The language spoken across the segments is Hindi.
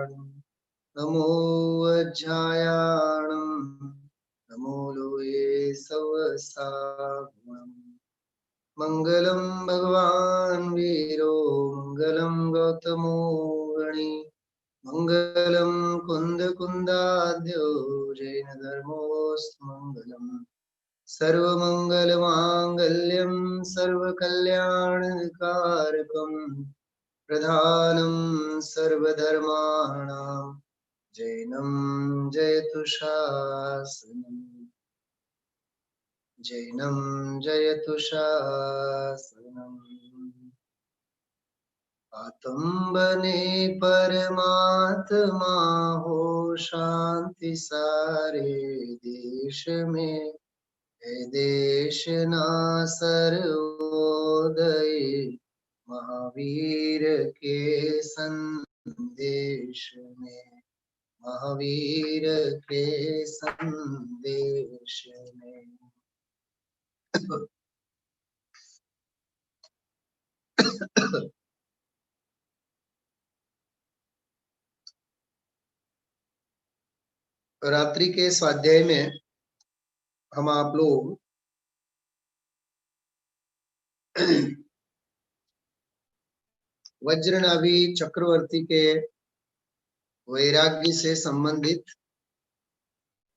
नमो वज्रायाणं नमो लोये सवसागुणम् मंगलम भगवान वीरो मंगलम गौतमो गणी मंगलम कुंद कुंदाद्यो जैन धर्मोऽस्तु मंगलम सर्वमंगल मांगल्यम सर्वकल्याणकारकम प्रधानम सर्वधर्माणां जैनम जयतु शासनम् जैनम जयतु शासनम् आतंबने परमात्मा हो शांति सारे देश में है देश ना सर्वोदय महावीर के संदेश में महावीर के संदेश में रात्रि के स्वाध्याय में हम आप लोग वज्रनाभि चक्रवर्ती के वैराग्य से संबंधित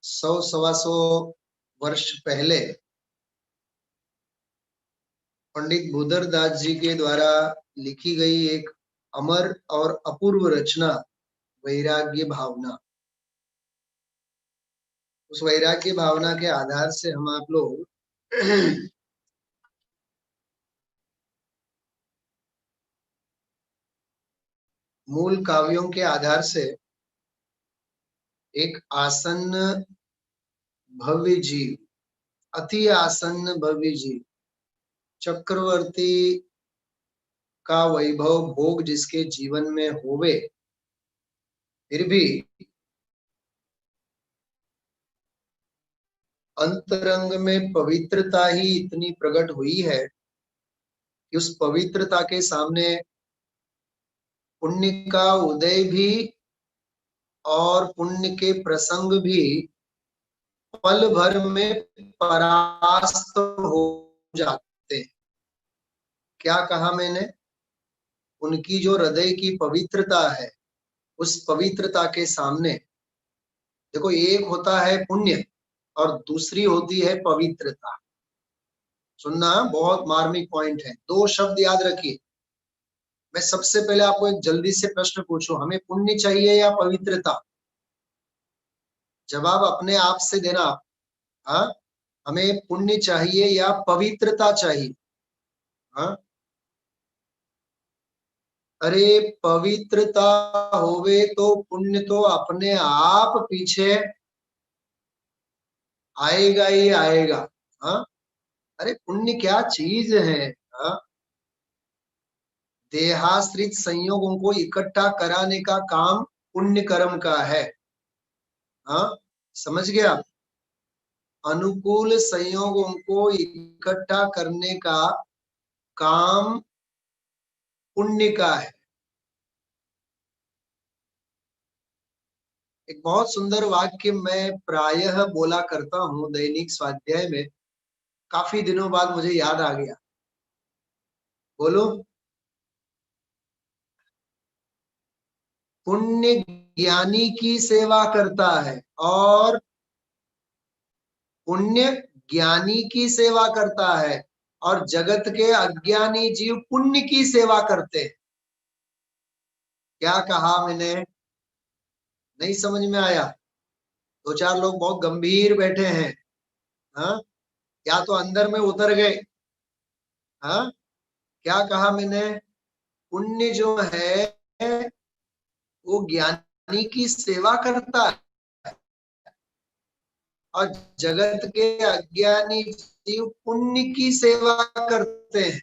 100-125 वर्ष पहले पंडित भूधरदास जी के द्वारा लिखी गई एक अमर और अपूर्व रचना वैराग्य भावना। उस वैराग्य भावना के आधार से हम आप लोग मूल काव्यों के आधार से एक आसन्न भव्य जीव, अति आसन्न भव्य जीव, चक्रवर्ती का वैभव भोग जिसके जीवन में होवे, फिर भी अंतरंग में पवित्रता ही इतनी प्रकट हुई है कि उस पवित्रता के सामने पुण्य का उदय भी और पुण्य के प्रसंग भी पल भर में परास्त हो जाते हैं। क्या कहा मैंने? उनकी जो हृदय की पवित्रता है, उस पवित्रता के सामने देखो, एक होता है पुण्य और दूसरी होती है पवित्रता। सुनना, बहुत मार्मिक पॉइंट है। 2 शब्द याद रखिए। मैं सबसे पहले आपको एक जल्दी से प्रश्न पूछूं, हमें पुण्य चाहिए या पवित्रता? जवाब अपने आप से देना। हाँ, हमें पुण्य चाहिए या पवित्रता चाहिए? हाँ, अरे पवित्रता होवे तो पुण्य तो अपने आप पीछे आएगा ही आएगा। हाँ, अरे पुण्य क्या चीज है? हाँ, देहाश्रित संयोगों को इकट्ठा कराने का काम पुण्य कर्म का है। हाँ, समझ गया? अनुकूल संयोगों को इकट्ठा करने का काम पुण्य का है। एक बहुत सुंदर वाक्य मैं प्रायः बोला करता हूं दैनिक स्वाध्याय में, काफी दिनों बाद मुझे याद आ गया। बोलो। पुण्य ज्ञानी की सेवा करता है और पुण्य ज्ञानी की सेवा करता है और जगत के अज्ञानी जीव पुण्य की सेवा करते हैं। क्या कहा मैंने? नहीं समझ में आया? 2-4 लोग बहुत गंभीर बैठे हैं। हाँ, या तो अंदर में उतर गए। हाँ, क्या कहा मैंने? पुण्य जो है वो ज्ञानी की सेवा करता है और जगत के अज्ञानी जीव पुण्य की सेवा करते हैं।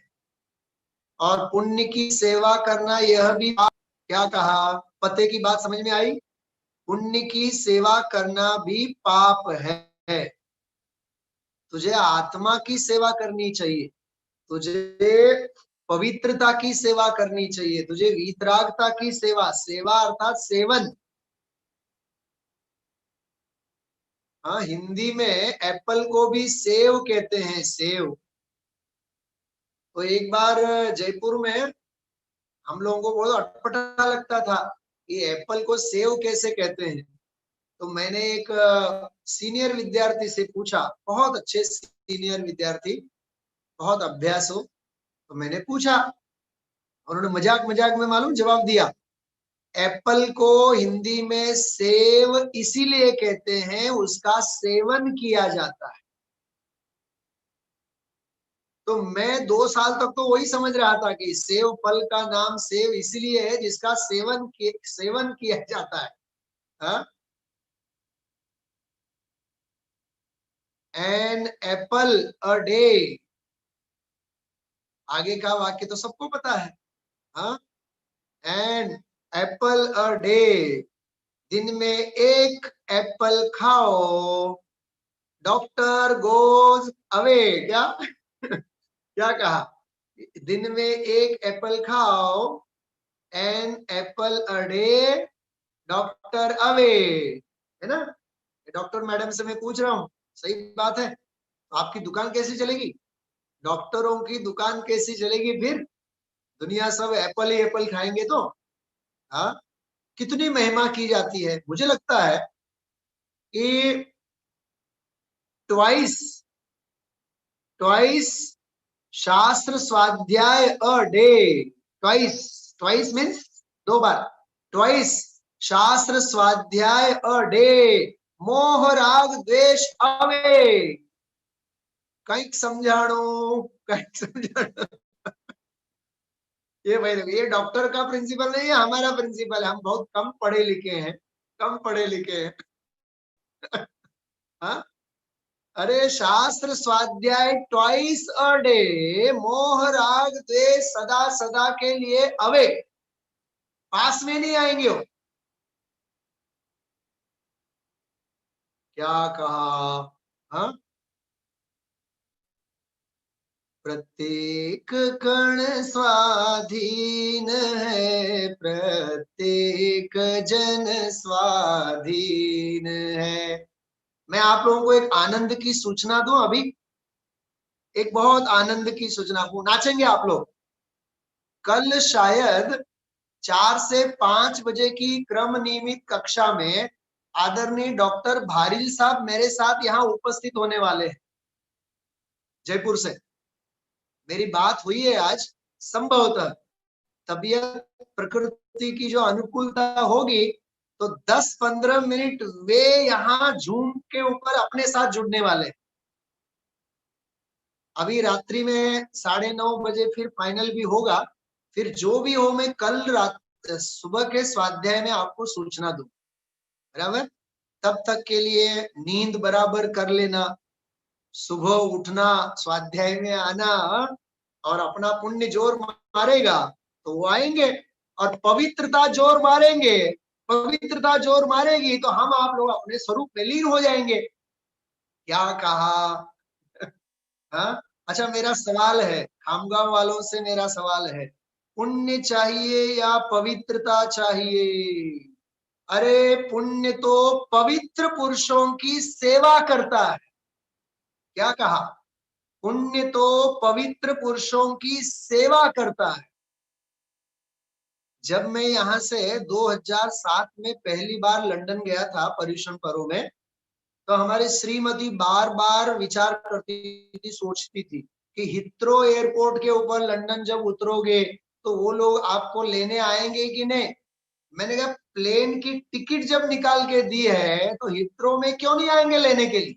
और पुण्य की सेवा करना यह भी, क्या कहा? पते की बात समझ में आई? पुण्य की सेवा करना भी पाप है। तुझे आत्मा की सेवा करनी चाहिए, तुझे पवित्रता की सेवा करनी चाहिए, तुझे वीतरागता की सेवा, सेवा अर्थात सेवन। हाँ, हिंदी में एप्पल को भी सेव कहते हैं, सेव। तो एक बार जयपुर में हम लोगों को बहुत अटपटा लगता था कि एप्पल को सेव कैसे कहते हैं। तो मैंने एक सीनियर विद्यार्थी से पूछा, बहुत अच्छे सीनियर विद्यार्थी, बहुत अभ्यास हो, तो मैंने पूछा, उन्होंने मजाक मजाक में मालूम जवाब दिया, एप्पल को हिंदी में सेव इसीलिए कहते हैं उसका सेवन किया जाता है। तो मैं 2 साल तक तो वही समझ रहा था कि सेव फल का नाम सेव इसलिए है जिसका सेवन किया जाता है। हाँ? एन एप्पल अ डे, आगे का वाक्य तो सबको पता है। हाँ, एन एप्पल अ डे, दिन में एक एप्पल खाओ, डॉक्टर गोज अवे। क्या क्या कहा, दिन में एक एप्पल खाओ, an apple a day, doctor away, है ना। डॉक्टर मैडम से मैं पूछ रहा हूँ, सही बात है, आपकी दुकान कैसी चलेगी, डॉक्टरों की दुकान कैसी चलेगी फिर, दुनिया सब एप्पल ही एप्पल खाएंगे तो। हाँ, कितनी महिमा की जाती है। मुझे लगता है कि ट्वाइस ट्वाइस शास्त्र स्वाध्याय a day, twice, twice means 2 bar, twice शास्त्र स्वाध्याय अ डे, मोह राग द्वेष अवे। कईक समझाणो, कईक समझाणो। ये भाई देखो, ये डॉक्टर का प्रिंसिपल नहीं है, हमारा प्रिंसिपल है। हम बहुत कम पढ़े लिखे हैं, कम पढ़े लिखे हैं। हाँ, अरे शास्त्र स्वाध्याय ट्वाइस अ डे, मोह राग द्वेष सदा सदा के लिए अवे, पास में नहीं आएंगे वो। क्या कहा, हाँ, प्रत्येक कण स्वाधीन है, प्रत्येक जन स्वाधीन है। मैं आप लोगों को एक आनंद की सूचना दूं अभी, एक बहुत आनंद की सूचना। नाचेंगे आप लोग। कल शायद 4 से 5 बजे की क्रम नियमित कक्षा में आदरणीय डॉक्टर भारिल साहब मेरे साथ यहाँ उपस्थित होने वाले हैं, जयपुर से। मेरी बात हुई है आज, संभवतः तबीयत प्रकृति की जो अनुकूलता होगी तो 10-15 मिनट वे यहाँ जूम के ऊपर अपने साथ जुड़ने वाले। अभी रात्रि में 9:30 बजे फिर फाइनल भी होगा। फिर जो भी हो मैं कल रात सुबह के स्वाध्याय में आपको सूचना दूं, बराबर। तब तक के लिए नींद बराबर कर लेना, सुबह उठना, स्वाध्याय में आना, और अपना पुण्य जोर मारेगा तो वो आएंगे, और पवित्रता जोर मारेंगे, पवित्रता जोर मारेगी तो हम आप लोग अपने स्वरूप में लीन हो जाएंगे। क्या कहा, हाँ। अच्छा, मेरा सवाल है, खामगांव वालों से मेरा सवाल है, पुण्य चाहिए या पवित्रता चाहिए? अरे पुण्य तो पवित्र पुरुषों की सेवा करता है। क्या कहा, पुण्य तो पवित्र पुरुषों की सेवा करता है। जब मैं यहाँ से 2007 में पहली बार लंदन गया था पर्यूषण पर्व में, तो हमारी श्रीमती बार बार विचार करती थी, सोचती थी कि हिथ्रो एयरपोर्ट के ऊपर लंदन जब उतरोगे तो वो लोग आपको लेने आएंगे कि नहीं। मैंने कहा प्लेन की टिकट जब निकाल के दी है तो हिथ्रो में क्यों नहीं आएंगे लेने के लिए।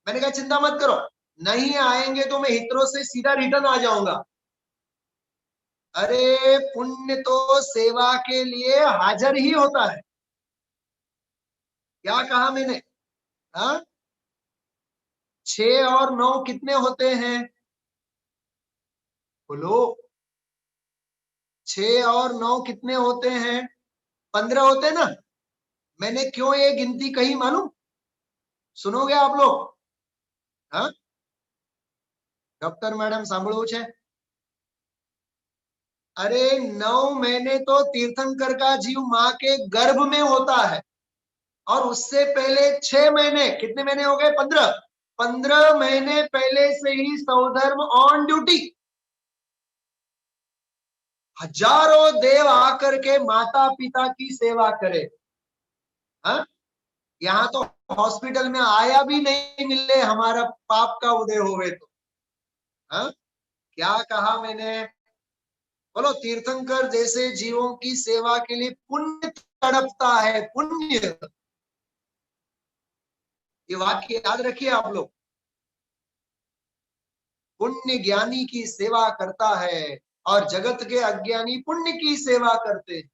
मैंने कहा चिंता मत करो, नहीं आएंगे तो मैं हिथ्रो से सीधा रिटर्न आ जाऊंगा। अरे पुण्य तो सेवा के लिए हाजिर ही होता है। क्या कहा मैंने, हाँ। 6 और 9 कितने होते हैं, बोलो। 6 और 9 कितने होते हैं, 15 होते हैं ना। मैंने क्यों ये गिनती कही मालूम, सुनोगे आप लोग, हाँ। डॉक्टर मैडम सांभळવું છે, अरे 9 महीने तो तीर्थंकर का जीव माँ के गर्भ में होता है, और उससे पहले 6 महीने, कितने महीने हो गए? 15। 15 महीने पहले से ही सौधर्म ऑन ड्यूटी। हजारों देव आकर के माता पिता की सेवा करे। हाँ, यहाँ तो हॉस्पिटल में आया भी नहीं मिले हमारा पाप का उदय होवे तो। हाँ, क्या कहा मैंने? बोलो, तीर्थंकर जैसे जीवों की सेवा के लिए पुण्य तड़पता है, पुण्य। ये वाक्य याद रखिए आप लोग। पुण्य ज्ञानी की सेवा करता है और जगत के अज्ञानी पुण्य की सेवा करते हैं।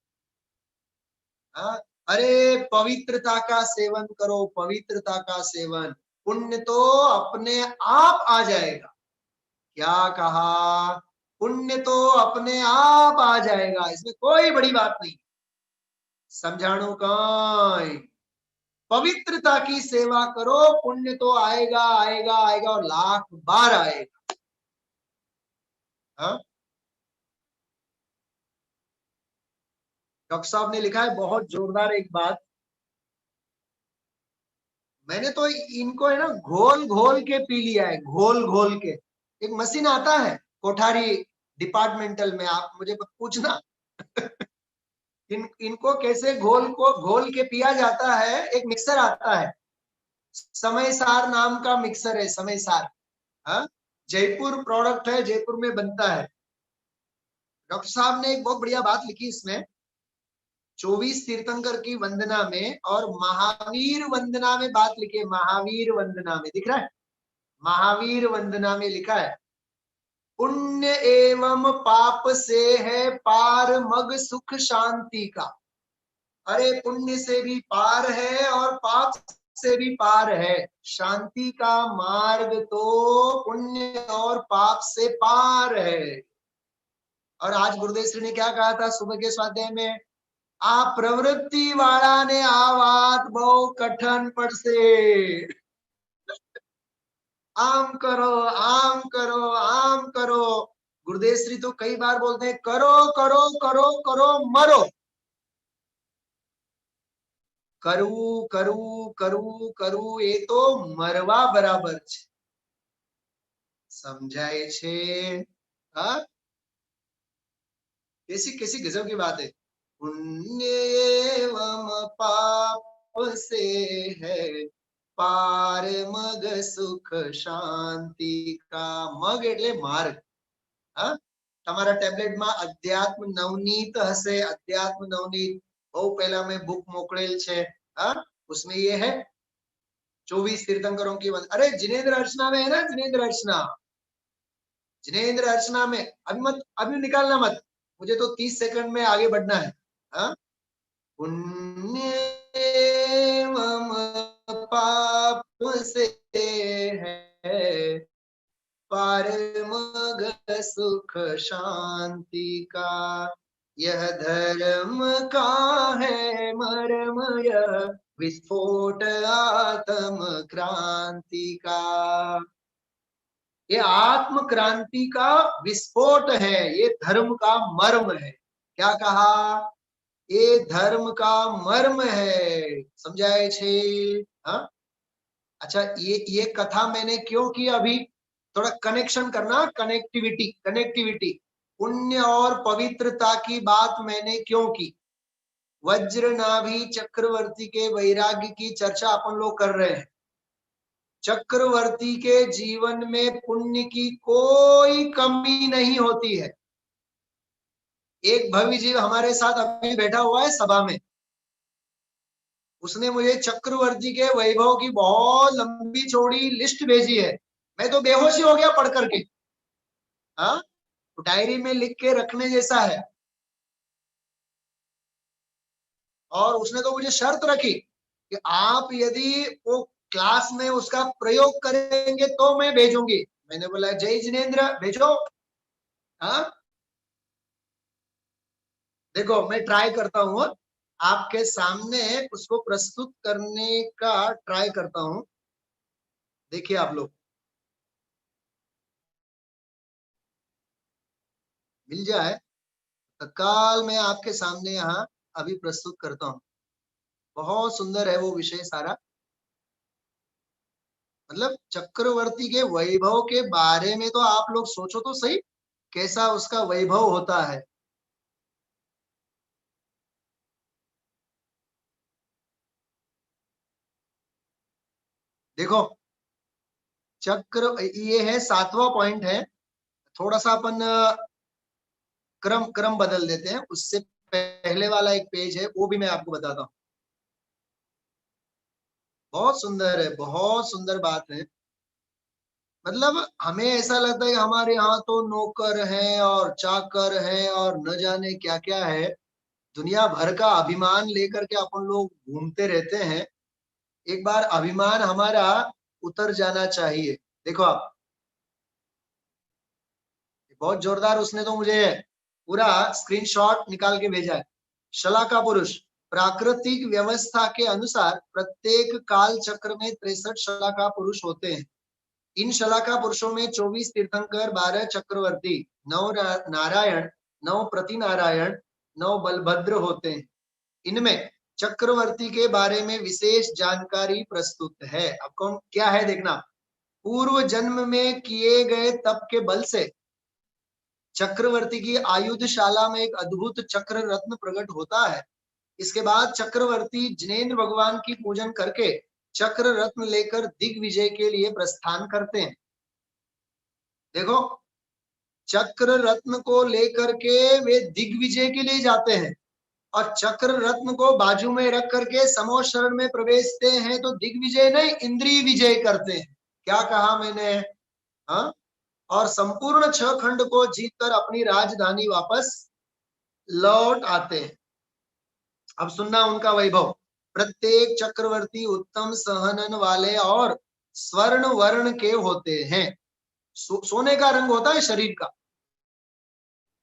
हाँ? अरे पवित्रता का सेवन करो, पवित्रता का सेवन, पुण्य तो अपने आप आ जाएगा। क्या कहा? पुण्य तो अपने आप आ जाएगा, इसमें कोई बड़ी बात नहीं। समझाणु कई, पवित्रता की सेवा करो, पुण्य तो आएगा आएगा आएगा, और लाख बार आएगा। हाँ? डॉक्टर साहब ने लिखा है बहुत जोरदार एक बात। मैंने तो इनको है ना घोल घोल के पी लिया है, घोल घोल के। एक मशीन आता है कोठारी डिपार्टमेंटल में, आप मुझे पूछना इनको कैसे घोल के पिया जाता है। एक मिक्सर आता है, समय सार नाम का मिक्सर है, समय सार। हाँ, जयपुर प्रोडक्ट है, जयपुर में बनता है। डॉक्टर साहब ने एक बहुत बढ़िया बात लिखी इसमें, 24 तीर्थंकर की वंदना में और महावीर वंदना में बात लिखी है। महावीर वंदना में दिख रहा है, महावीर वंदना में लिखा है, पुण्य एवं पाप से है पार मग सुख शांति का। अरे पुण्य से भी पार है और पाप से भी पार है। शांति का मार्ग तो पुण्य और पाप से पार है। और आज गुरुदेव श्री ने क्या कहा था सुबह के स्वाध्याय में? आ प्रवृत्ति वाला ने आ बात बहु कठिन पड़से। आम करो, आम करो, आम करो। गुरुदेव श्री तो कई बार बोलते हैं करो करो करो करो मरो। करू करू करू करू, ये तो मरवा बराबर છે। समझाए छे? हाँ, कैसी कैसी गजब की बात है। पुण्य एवं पाप से है पार मग सुख शांति का। मग એટલે मार्ग। हाँ, તમારા ટેબ્લેટમાં અધ્યાત્મ નવનીત હશે, અધ્યાત્મ નવનીત બહુ પહેલા મેં બુક મોકલેલ છે। हाँ, उसमें ये है 24 तीर्थंकरों की अरे जिनेंद्र अर्चना में है ना, जिनेंद्र अर्चना, जिनेंद्र अर्चना में। अभी मत, अभी निकालना मत, मुझे तो 30 सेकंड में आगे बढ़ना है। हाँ, पुण्य एवं पाप से है पार मग सुख शांति का। यह धर्म का है मर्म, यह विस्फोट आत्म क्रांति का। ये आत्म क्रांति का विस्फोट है, ये धर्म का मर्म है। क्या कहा? ये धर्म का मर्म है। समझाए छे? हाँ, अच्छा, ये कथा मैंने क्यों की? अभी थोड़ा कनेक्शन करना, कनेक्टिविटी, कनेक्टिविटी। पुण्य और पवित्रता की बात मैंने क्यों की? वज्र नाभि चक्रवर्ती के वैराग्य की चर्चा अपन लोग कर रहे हैं। चक्रवर्ती के जीवन में पुण्य की कोई कमी नहीं होती है। एक भव्य जीव हमारे साथ अभी बैठा हुआ है सभा में, उसने मुझे चक्रवर्ती के वैभव की बहुत लंबी चौड़ी लिस्ट भेजी है। मैं तो बेहोश ही हो गया पढ़ करके। हाँ, तो डायरी में लिख के रखने जैसा है। और उसने तो मुझे शर्त रखी कि आप यदि वो क्लास में उसका प्रयोग करेंगे तो मैं भेजूंगी। मैंने बोला जय जिनेन्द्र, भेजो। हाँ, देखो मैं ट्राई करता हूँ, आपके सामने उसको प्रस्तुत करने का ट्राई करता हूँ। देखिए आप लोग, मिल जाए तत्काल मैं आपके सामने यहाँ अभी प्रस्तुत करता हूँ। बहुत सुंदर है वो विषय सारा। मतलब चक्रवर्ती के वैभव के बारे में तो आप लोग सोचो तो सही, कैसा उसका वैभव होता है। देखो चक्र, ये है 7वां पॉइंट है। थोड़ा सा अपन क्रम क्रम बदल देते हैं। उससे पहले वाला एक पेज है, वो भी मैं आपको बताता हूँ। बहुत सुंदर है, बहुत सुंदर बात है। मतलब हमें ऐसा लगता है कि हमारे यहाँ तो नौकर हैं और चाकर हैं और न जाने क्या क्या है। दुनिया भर का अभिमान लेकर के अपन लोग घूमते रहते हैं। एक बार अभिमान हमारा उतर जाना चाहिए। देखो आप, बहुत जोरदार, उसने तो मुझे पूरा स्क्रीनशॉट निकाल के भेजा है। शलाका पुरुष, प्राकृतिक व्यवस्था के अनुसार प्रत्येक काल चक्र में 63 शलाका पुरुष होते हैं। इन शलाका पुरुषों में 24 तीर्थंकर, 12 चक्रवर्ती, 9 नारायण, 9 प्रतिनारायण, 9 बलभद्र होते हैं। इनमें चक्रवर्ती के बारे में विशेष जानकारी प्रस्तुत है। अब कौन क्या है देखना। पूर्व जन्म में किए गए तप के बल से चक्रवर्ती की आयुधशाला में एक अद्भुत चक्र रत्न प्रकट होता है। इसके बाद चक्रवर्ती जिनेंद्र भगवान की पूजन करके चक्र रत्न लेकर दिग्विजय के लिए प्रस्थान करते हैं। देखो, चक्र रत्न को लेकर के वे दिग्विजय के लिए जाते हैं और चक्र रत्न को बाजू में रख करके समो शरण में प्रवेशते हैं तो दिग्विजय नहीं, इंद्रिय विजय करते हैं। क्या कहा मैंने? हाँ। और संपूर्ण 6 खंड को जीतकर अपनी राजधानी वापस लौट आते हैं। अब सुनना उनका वैभव। प्रत्येक चक्रवर्ती उत्तम सहनन वाले और स्वर्ण वर्ण के होते हैं। सोने का रंग होता है शरीर का।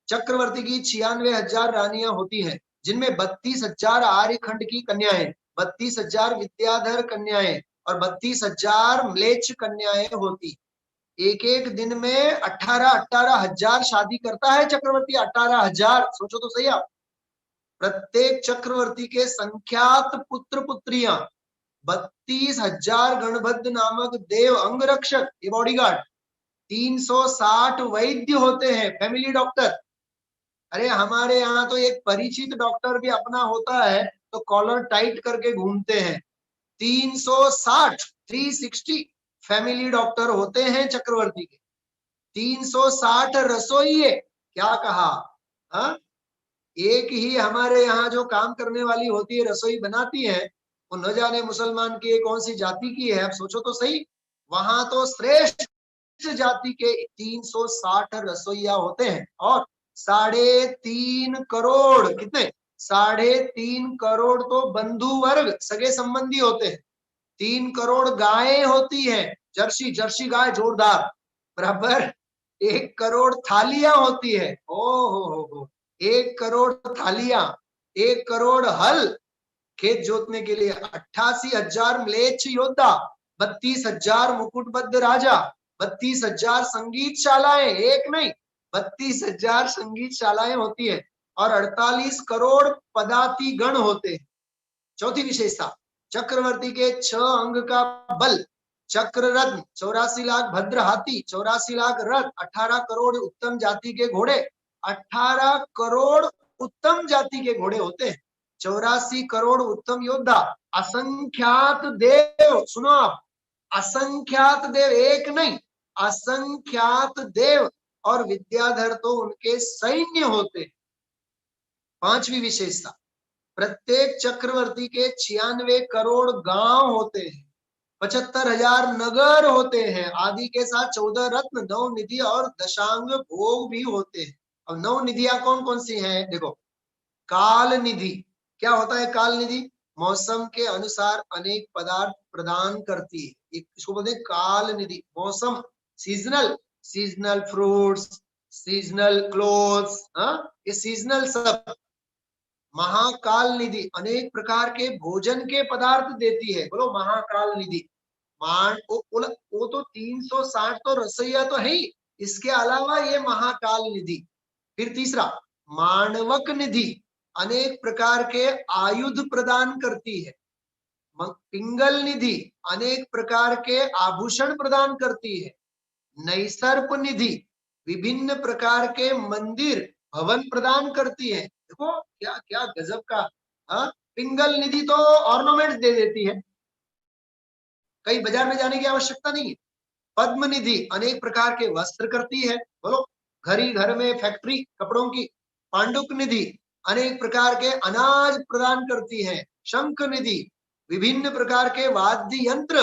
चक्रवर्ती की 96,000 रानियां होती हैं, जिनमें 32,000 आर्यखंड की कन्याएं, 32,000 विद्याधर कन्याएं और 32,000 म्लेच्छ कन्याएं होती। एक एक दिन में 18,000 शादी करता है चक्रवर्ती। 18,000, सोचो तो सही आप। प्रत्येक चक्रवर्ती के संख्यात पुत्र पुत्रियां 32,000 गणभद्र नामक देव अंगरक्षक, ये बॉडीगार्ड, 360 वैद्य होते हैं, फैमिली डॉक्टर। अरे हमारे यहाँ तो एक परिचित डॉक्टर भी अपना होता है तो कॉलर टाइट करके घूमते हैं। 360, 360 फैमिली डॉक्टर होते हैं चक्रवर्ती के। 360 रसोई, क्या कहा? हा? एक ही हमारे यहाँ जो काम करने वाली होती है, रसोई बनाती है, वो न जाने मुसलमान की कौन सी जाति की है। अब सोचो तो सही, वहां तो श्रेष्ठ जाति के 360 रसोईया होते हैं। और 3.5 करोड़, कितने? 3.5 करोड़ तो बंधु वर्ग, सगे संबंधी होते हैं। 3 करोड़ गायें होती हैं, जर्सी जर्सी गाय जोरदार, बराबर 1 करोड़ थालियां होती है। ओ हो, 1 करोड़ थालियां, 1 करोड़ हल खेत जोतने के लिए, 88,000 म्लेच्छ योद्धा, 32,000 मुकुटबद्ध राजा, 32,000 संगीत शालाएं, एक नहीं 32,000 संगीत शालाएं होती है और 48 करोड़ पदाति गण होते हैं। चौथी विशेषता, चक्रवर्ती के 6 अंग का बल। चक्र रत्न, 84 लाख भद्र हाथी, 84 लाख रथ, 18 करोड़ उत्तम जाति के घोड़े, 18 करोड़ उत्तम जाति के घोड़े होते हैं। 84 करोड़ उत्तम योद्धा, असंख्यात देव, सुनो आप, असंख्यात देव, एक नहीं असंख्यात देव और विद्याधर तो उनके सैन्य होते। पांचवी विशेषता, प्रत्येक चक्रवर्ती के 96 करोड़ गांव होते हैं, 75,000 नगर होते हैं, आदि के साथ 14 रत्न, 9 निधि और दशांग भोग भी होते हैं। अब 9 निधियां कौन कौन सी हैं? देखो, काल निधि, क्या होता है काल निधि? मौसम के अनुसार अनेक पदार्थ प्रदान करती है, इसको बोलते हैं काल निधि। मौसम, seasonal, seasonal fruits, seasonal clothes, ये सीजनल सब। महाकाल निधि, अनेक प्रकार के भोजन के पदार्थ देती है। बोलो महाकाल निधि। मान वो तो 360 तो रसोईया तो है ही, इसके अलावा ये महाकाल निधि। फिर तीसरा, माणवक निधि अनेक प्रकार के आयुध प्रदान करती है। पिंगल निधि अनेक प्रकार के आभूषण प्रदान करती है। नैसर्प निधि विभिन्न प्रकार के मंदिर भवन प्रदान करती है। देखो क्या क्या गजब का। पिंगल निधि तो ऑर्नामेंट दे देती है, कहीं बाजार में जाने की आवश्यकता नहीं है। पद्म निधि अनेक प्रकार के वस्त्र करती है, बोलो घर ही घर में फैक्ट्री कपड़ों की। पांडुक निधि अनेक प्रकार के अनाज प्रदान करती है। शंख निधि विभिन्न प्रकार के वाद्य यंत्र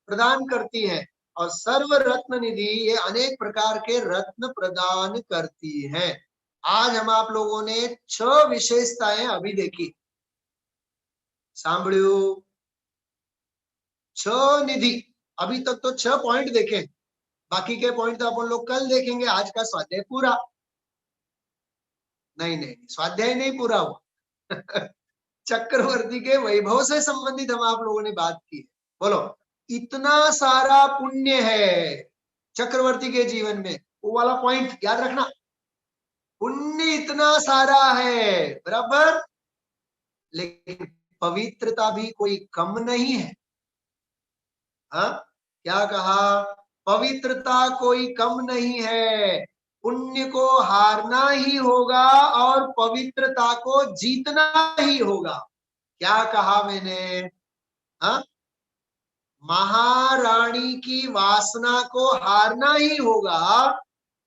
प्रदान करती है। और सर्व रत्न निधि ये अनेक प्रकार के रत्न प्रदान करती है। आज हम आप लोगों ने 6 विशेषताएं अभी देखी, सांभळ्यू 6 निधि। अभी तक तो 6 पॉइंट देखे, बाकी के पॉइंट तो अपन लोग कल देखेंगे। आज का स्वाध्याय पूरा नहीं, स्वाध्याय नहीं पूरा हुआ। चक्रवर्ती के वैभव से संबंधित हम आप लोगों ने बात की। बोलो इतना सारा पुण्य है चक्रवर्ती के जीवन में, वो वाला पॉइंट याद रखना। पुण्य इतना सारा है बराबर, लेकिन पवित्रता भी कोई कम नहीं है। क्या कहा? पवित्रता कोई कम नहीं है। पुण्य को हारना ही होगा और पवित्रता को जीतना ही होगा। क्या कहा मैंने? महारानी की वासना को हारना ही होगा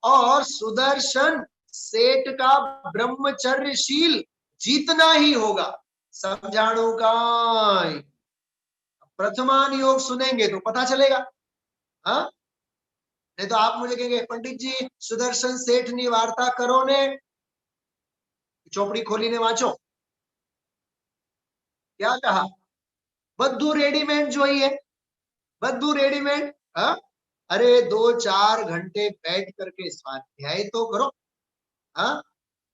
और सुदर्शन सेठ का ब्रह्मचर्यशील जीतना ही होगा। समझाणु का प्रथमान योग सुनेंगे तो पता चलेगा। नहीं तो आप मुझे कहेंगे पंडित जी सुदर्शन सेठ नी वार्ता करो ने, चौपड़ी खोली ने वांचो। क्या कहा? बद्धू रेडीमेड जो ही है, बद्धू रेडीमेड। अरे 2-4 घंटे बैठ करके स्वाध्याय तो करो।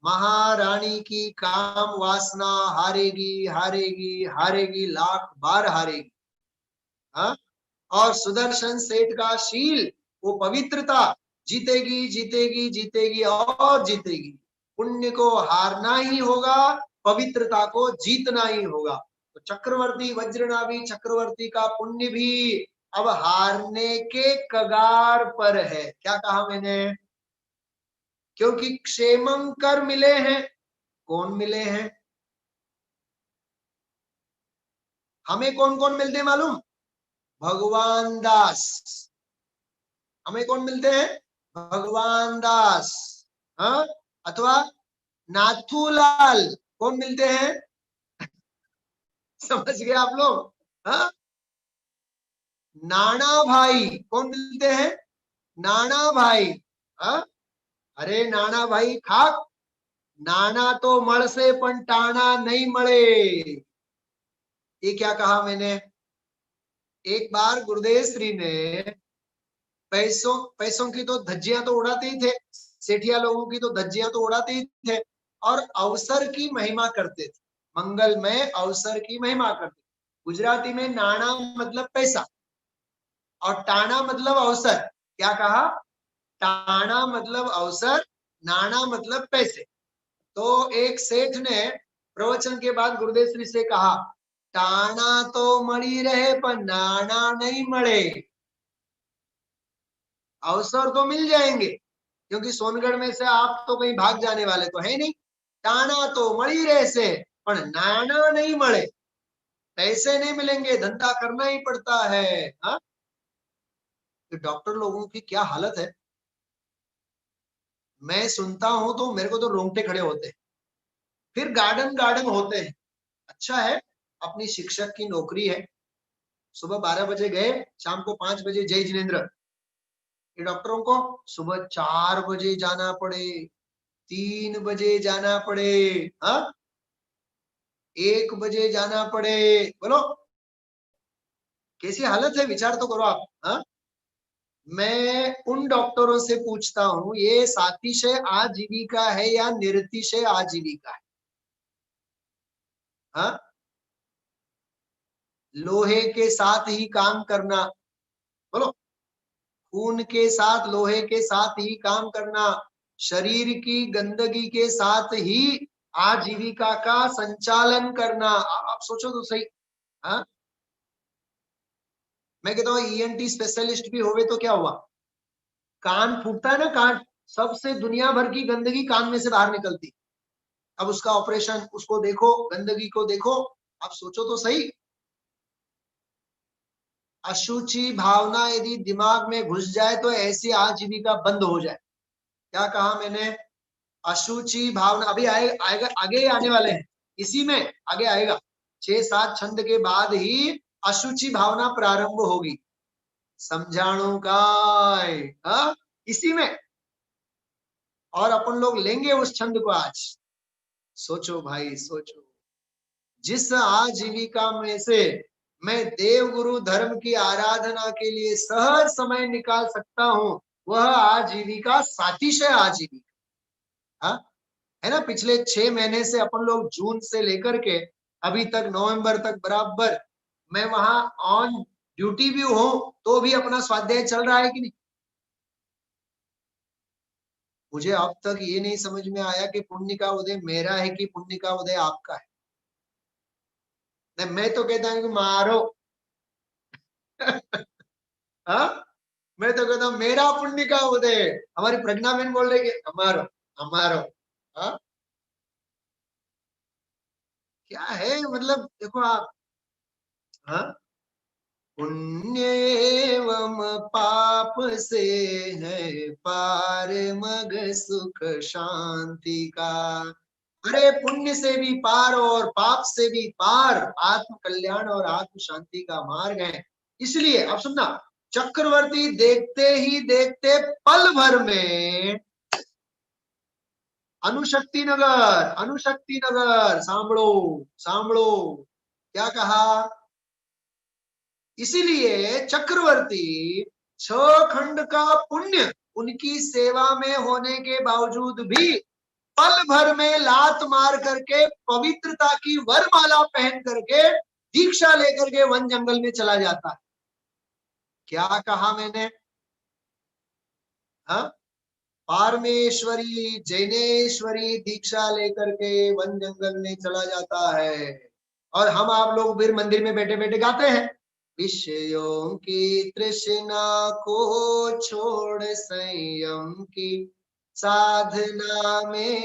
महारानी की काम वासना हारेगी हारेगी हारेगी, लाख बार हारेगी। और सुदर्शन सेठ का शील, वो पवित्रता जीतेगी जीतेगी जीतेगी और जीतेगी। पुण्य को हारना ही होगा, पवित्रता को जीतना ही होगा। तो चक्रवर्ती वज्रनाभि चक्रवर्ती का पुण्य भी अब हारने के कगार पर है। क्या कहा मैंने? क्योंकि क्षेमं कर मिले हैं। कौन मिले हैं? हमें कौन कौन मिलते हैं मालूम? भगवान दास। हमें कौन मिलते हैं? भगवान दास। अथवा नाथूलाल। कौन मिलते हैं? समझ गए आप लोग? नाना भाई। कौन मिलते हैं? नाना भाई। अरे नाना भाई खाक, नाना तो मड़ से पण टाणा नहीं मळे। ये क्या कहा मैंने? एक बार गुरुदेव श्री ने पैसों पैसों की तो धज्जियां तो उड़ाते ही थे, सेठिया लोगों की तो धज्जियां तो उड़ाते ही थे, और अवसर की महिमा करते थे। मंगलमय अवसर की महिमा करते। गुजराती में नाणा मतलब पैसा और टाणा मतलब अवसर। क्या कहा? टाणा मतलब अवसर, नाणा मतलब पैसे। तो एक सेठ ने प्रवचन के बाद गुरुदेव श्री से कहा, टाणा तो मળી रहे पर नाणा नहीं मळे। अवसर तो मिल जाएंगे क्योंकि सोनगढ़ में से आप तो कहीं भाग जाने वाले तो है नहीं। टाणा तो मળી રહેશે पर नाणा नहीं मळे। पैसे नहीं मिलेंगे, धंधा करना ही पड़ता है। तो डॉक्टर लोगों की क्या हालत है, मैं सुनता हूं तो मेरे को तो रोंगटे खड़े होते हैं। फिर गार्डन गार्डन होते हैं। अच्छा है, अपनी शिक्षक की नौकरी है, सुबह 12 बजे गए, शाम को 5 बजे जय जिनेन्द्र। ये डॉक्टरों को सुबह 4 बजे जाना पड़े, 3 बजे जाना पड़े, 1 बजे जाना पड़े। बोलो कैसी हालत है, विचार तो करो आप। मैं उन डॉक्टरों से पूछता हूं, ये सातिशय आजीविका है या निरतिशय आजीविका है? लोहे के साथ ही काम करना, बोलो खून के साथ लोहे के साथ ही काम करना, शरीर की गंदगी के साथ ही आजीविका का संचालन करना। आप सोचो तो सही। हाँ, मैं कहता हूँ ईएनटी स्पेशलिस्ट भी होवे तो क्या हुआ, कान फूटता है ना, कान, सबसे दुनिया भर की गंदगी कान में से बाहर निकलती। अब उसका ऑपरेशन, उसको देखो, गंदगी को देखो, आप सोचो तो सही। अशुचि भावना यदि दिमाग में घुस जाए तो ऐसी आजीविका बंद हो जाए। क्या कहा मैंने? अशुचि भावना अभी आएगा, आगे आने वाले हैं, इसी में आगे आएगा। 6-7 छंद के बाद ही अशुचि भावना प्रारंभ होगी। समझाणु काय, हाँ, इसी में। और अपन लोग लेंगे उस छंद को आज। सोचो भाई सोचो, जिस आजीविका में से मैं देव गुरु धर्म की आराधना के लिए सहज समय निकाल सकता हूं, वह आजीविका सातिशय आजीविका। हाँ, है ना। पिछले 6 महीने से अपन लोग जून से लेकर के अभी तक नवंबर तक बराबर मैं वहां ऑन ड्यूटी भी हूं, तो भी अपना स्वाध्याय चल रहा है कि नहीं? मुझे अब तक ये नहीं समझ में आया कि पुण्य का उदय मेरा है कि पुण्य का उदय आपका है। नहीं, मैं तो कहता हूँ कि मारो। हाँ, मैं तो कहता हूँ मेरा पुण्य का उदय है। हमारी प्रज्ञा बहन बोल रही है हमारो, हमारो। हाँ, क्या है मतलब, देखो आप। हाँ, पुण्य एवं पाप से है पार मग सुख शांति का। अरे पुण्य से भी पार और पाप से भी पार आत्म कल्याण और आत्म शांति का मार्ग है। इसलिए अब सुनना, चक्रवर्ती देखते ही देखते पल भर में अनुशक्ति नगर, अनुशक्ति नगर, सांभळो सांभळो, क्या कहा? इसीलिए चक्रवर्ती 6 खंड का पुण्य उनकी सेवा में होने के बावजूद भी पल भर में लात मार करके पवित्रता की वरमाला पहन करके दीक्षा लेकर के वन जंगल में चला जाता है। क्या कहा मैंने? हाँ, पारमेश्वरी जैनेश्वरी दीक्षा लेकर के वन जंगल में चला जाता है। और हम आप लोग फिर मंदिर में बैठे बैठे गाते हैं, विषयों की तृष्णा को छोड़ संयम की साधना में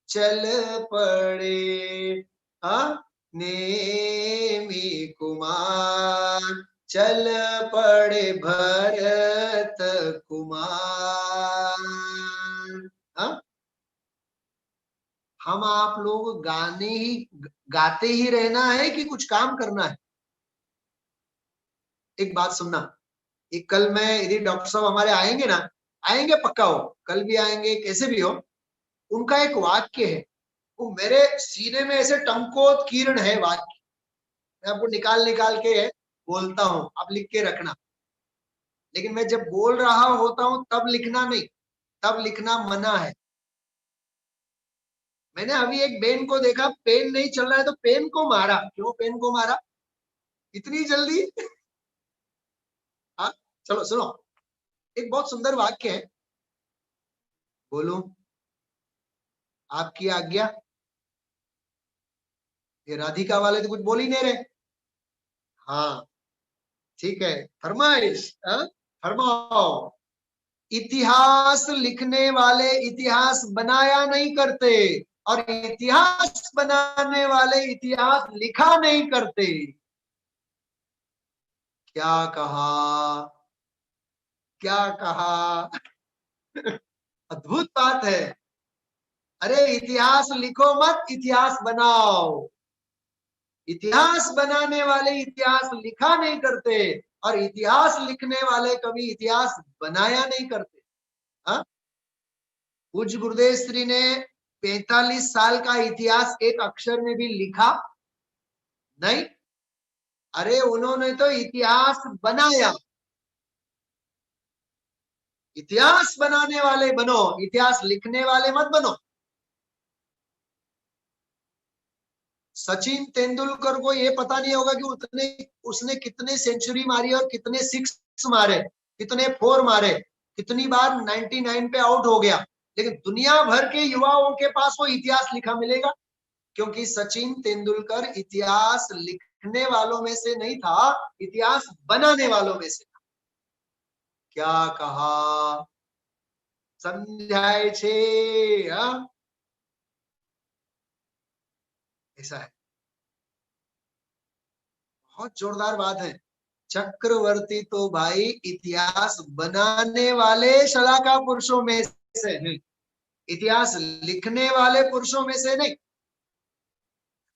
चल पड़े। हाँ, नेमी कुमार चल पड़े भरत कुमार। हाँ, हम आप लोग गाते ही रहना है कि कुछ काम करना है? एक बात सुनना, एक कल मैं, यदि डॉक्टर साहब हमारे आएंगे ना, आएंगे पक्का हो, कल भी आएंगे कैसे भी हो, उनका एक वाक्य है, वो मेरे सीने में ऐसे टंकोत किरण है वाक्य। मैं आपको निकाल निकाल के बोलता हूँ, आप लिख के रखना। लेकिन मैं जब बोल रहा होता हूँ तब लिखना नहीं, तब लिखना मना है। मैंने अभी एक बेन को देखा, पेन नहीं चल रहा है तो पेन को मारा। क्यों पेन को मारा इतनी जल्दी? हाँ, चलो सुनो, एक बहुत सुंदर वाक्य है, बोलूं? आपकी आज्ञा। ये राधिका वाले तो कुछ बोल ही नहीं रहे। हाँ, ठीक है, फरमाइश। हाँ, फरमाओ। इतिहास लिखने वाले इतिहास बनाया नहीं करते, और इतिहास बनाने वाले इतिहास लिखा नहीं करते। क्या कहा? क्या कहा? अद्भुत बात है। अरे इतिहास लिखो मत, इतिहास बनाओ। इतिहास बनाने वाले इतिहास लिखा नहीं करते, और इतिहास लिखने वाले कभी इतिहास बनाया नहीं करते। हाँ, पूज्य गुरुदेव श्री ने 45 साल का इतिहास एक अक्षर में भी लिखा नहीं। अरे उन्होंने तो इतिहास बनाया। इतिहास बनाने वाले बनो, इतिहास लिखने वाले मत बनो। सचिन तेंदुलकर को ये पता नहीं होगा कि उसने कितने सेंचुरी मारी और कितने सिक्स मारे, कितने फोर मारे, कितनी बार 99 पे आउट हो गया, लेकिन दुनिया भर के युवाओं के पास वो इतिहास लिखा मिलेगा, क्योंकि सचिन तेंदुलकर इतिहास लिखने वालों में से नहीं था, इतिहास बनाने वालों में से था। क्या कहा, समझाए छे? हाँ? ऐसा है, बहुत जोरदार बात है। चक्रवर्ती तो भाई इतिहास बनाने वाले शलाका पुरुषों में से है, इतिहास लिखने वाले पुरुषों में से नहीं।